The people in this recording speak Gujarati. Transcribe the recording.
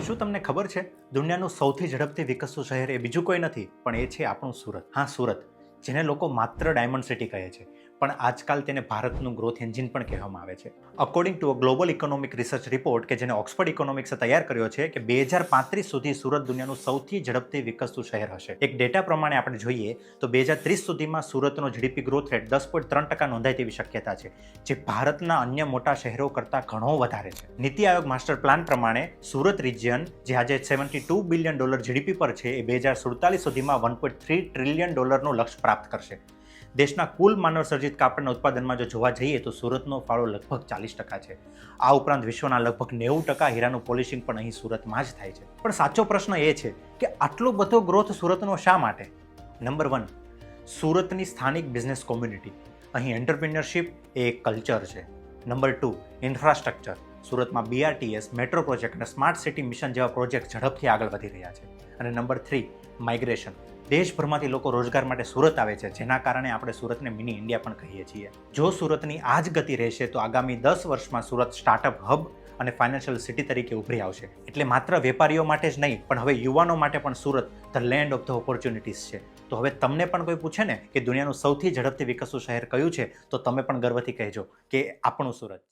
શું તમને ખબર છે દુનિયાનું સૌથી ઝડપથી વિકસતું શહેર એ બીજું કોઈ નથી પણ એ છે આપણું સુરત. હા, સુરત, જેને લોકો માત્ર ડાયમંડ સિટી કહે છે, પણ આજકાલ તેને ભારતનું ગ્રોથ એન્જિન પણ કહેવામાં આવે છે. According to a global economic research report કે જેને ઓક્સફર્ડ ઇકોનોમિક્સે તૈયાર કર્યો છે કે 2035 સુધી સુરત દુનિયાનું સૌથી ઝડપથી વિકસતું શહેર હશે. એક ડેટા પ્રમાણે આપણે જોઈએ તો 2030 સુધીમાં સુરતનો જીડીપી ગ્રોથ રેટ 10.3% નોંધાય તેવી શક્યતા છે, જે ભારતના અન્ય મોટા શહેરો કરતાં ઘણો વધારે છે. નીતિ આયોગ માસ્ટર પ્લાન પ્રમાણે સુરત રિજિયન, જે આજે $72 બિલિયન જીડીપી પર છે, એ 2047 સુધીમાં $1.3 ટ્રિલિયન નું લક્ષ્ય પ્રાપ્ત કરશે. દેશના કુલ માનવ સર્જિત કાપડના ઉત્પાદનમાં જો જોવા જઈએ તો સુરતનો ફાળો લગભગ 40% છે. આ ઉપરાંત વિશ્વના લગભગ 90% હીરાનું પોલિશિંગ પણ અહીં સુરતમાં જ થાય છે. પણ સાચો પ્રશ્ન એ છે કે આટલો બધો ગ્રોથ સુરતનો શા માટે? નંબર 1, સુરતની સ્થાનિક બિઝનેસ કોમ્યુનિટી. અહીં એન્ટરપ્રિન્યોરશિપ એ એક કલ્ચર છે. Number 2, infrastructure. સુરતમાં BRTS, મેટ્રો પ્રોજેક્ટ અને સ્માર્ટ સિટી મિશન જેવા પ્રોજેક્ટ ઝડપથી આગળ વધી રહ્યા છે. અને નંબર 3, માઇગ્રેશન. દેશભરમાંથી લોકો રોજગાર માટે સુરત આવે છે, જેના કારણે આપણે સુરતને મિની ઇન્ડિયા પણ કહીએ છીએ. જો સુરતની આ જ ગતિ રહેશે તો આગામી 10 વર્ષમાં સુરત સ્ટાર્ટઅપ હબ અને ફાઇનાન્શિયલ સિટી તરીકે ઉભરી આવશે. એટલે માત્ર વેપારીઓ માટે જ નહીં, પણ હવે યુવાનો માટે પણ Surat the land of the opportunities છે. તો હવે તમને પણ કોઈ પૂછે ને કે દુનિયાનું સૌથી ઝડપથી વિકસતું શહેર કયું છે, તો તમે પણ ગર્વથી કહેજો કે આપણું સુરત.